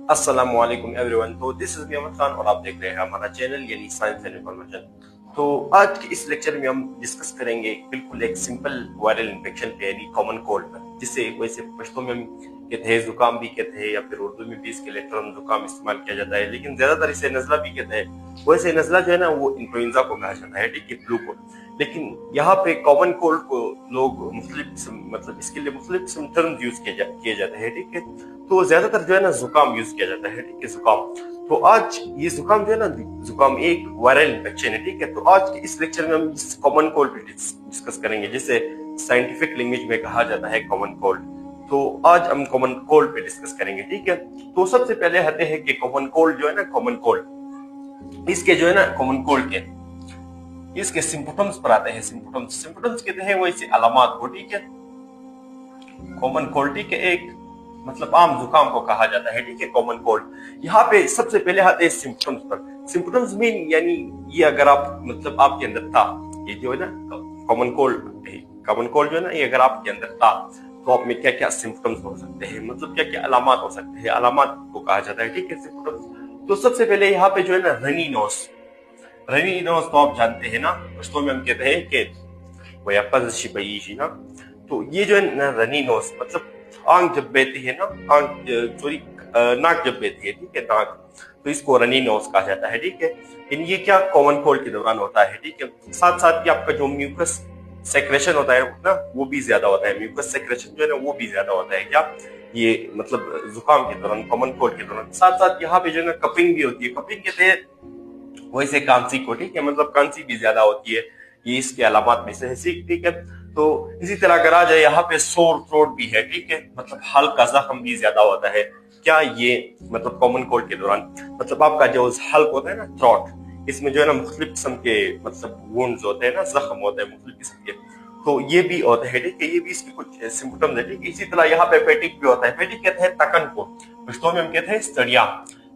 अस्सलामु अलैकुम एवरीवन। तो दिस इज मोहम्मद खान और आप देख रहे हैं हमारा चैनल यानी साइंस एंड इंफॉर्मेशन। तो आज के इस लेक्चर में हम डिस्कस करेंगे बिल्कुल एक सिंपल वायरल इन्फेक्शन पे यानी कॉमन कोल्ड पर, जिसे वैसे पश्तो में हम कहते हैं, जुकाम भी कहते हैं या फिर उर्दू में भी इसके लिए टर्म जुकाम इस्तेमाल किया जाता है, लेकिन ज्यादातर इसे नजला भी कहते हैं। वैसे नजला जो है ना वो इन्फ्लुएंजा को कहा जाता है, ठीक है, फ्लू को। लेकिन यहाँ पे कॉमन कोल्ड को लोग मतलब इसके लिए मुख्तलिफ टर्म्स यूज किए जाते हैं, ठीक है। तो ज्यादातर जो है ना जुकाम यूज किया जाता है, ठीक है, जुकाम। तो आज ये जुकाम जो है ना, जुकाम एक वायरल इन्फेक्शन है, ठीक है। तो आज के इस लेक्चर में हम इस कॉमन कोल्ड पे डिस्कस करेंगे, जिसे साइंटिफिक लैंग्वेज में कहा जाता है कॉमन कोल्ड। तो आज हम कॉमन कोल्ड पे डिस्कस करेंगे, ठीक है। तो सबसे पहले आते हैं कि कॉमन कोल्ड जो है ना, कॉमन कोल्ड, इसके जो है ना कॉमन कोल्ड के इसके सिम्पटम्स पर आते हैं। सिम्पटम्स कहते हैं वैसे अलामत को, ठीक है। कॉमन कोल्ड, ठीक है, एक मतलब आम जुकाम को कहा जाता है, ठीक है, कॉमन कोल्ड। यहाँ पे सबसे पहले आते हैं सिम्पटम्स पर। सिम्पटम्स मीन यानी ये अगर आप मतलब आपके अंदर था, ये जो है ना कॉमन कोल्ड जो है ना, ये अगर आपके अंदर था तो आप में क्या क्या सिम्पटम्स हो सकते हैं, मतलब क्या क्या अलामत हो सकते हैं, अलामत को कहा जाता है, ठीक है, सिम्पटम्स। तो सबसे पहले यहाँ पे जो है ना रनी नोज तो आप जानते हैं ना, पश्तो में हम कहते हैं कि ना। तो ये जो है ना रनी नोज मतलब आंख जब बहती है ना, नाक जब बहती है, ठीक है, नाक, तो इसको रनी नोज कहा जाता है, ठीक है। लेकिन ये क्या कॉमन कोल्ड के दौरान होता है, ठीक है। साथ साथ ही आपका जो म्यूकस सेक्रेशन होता है ना, वो भी ज्यादा होता है। म्यूकस सेक्रेशन जो है ना वो भी ज्यादा होता है, क्या ये मतलब जुकाम के दौरान, कॉमन कोल्ड के दौरान। साथ साथ यहाँ पे जो है ना कपिंग भी होती है। कपिंग कहते हैं वैसे कांसी को, ठीक है, मतलब कांसी भी ज्यादा होती है, ये इसके अलामत में से है, ठीक है। तो इसी तरह अगर आ जाए यहाँ पे सोर थ्रोट भी है, ठीक है, मतलब हल्का जख्म भी ज्यादा होता है, क्या ये मतलब कॉमन कोल्ड के दौरान, मतलब आपका जो हल्क होता है ना थ्रोट, इसमें जो है ना मुख्तलिफ किस्म के मतलब वुंड्स होते हैं ना, जख्म होते हैं मुख्तलिफ किस्म के, तो ये भी होते हैं, ठीक है, ये भी इसके कुछ सिम्टम्स है, ठीक है। इसी तरह यहाँ पे पेटिक भी होता है। पेटिक कहते हैं तकन को, पश्तो में हम कहते हैं स्टड़िया।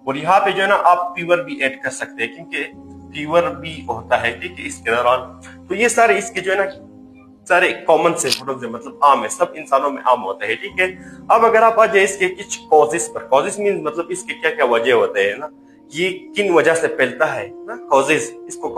और यहाँ पे जो है ना आप फीवर भी ऐड कर सकते हैं, क्योंकि फीवर भी होता है, ठीक है, इसके दौरान। तो ये सारे इसके जो है ना सारे कॉमन सिम्टम्स है, मतलब आम है, सब इंसानों में आम होते हैं, ठीक है। अब अगर आप आ जाए इसके कुछ कॉजेस पर, कॉजेस मीन मतलब इसके क्या क्या वजह होते हैं ना, ये किन वजह से फैलता है ना, कॉजेस, इसको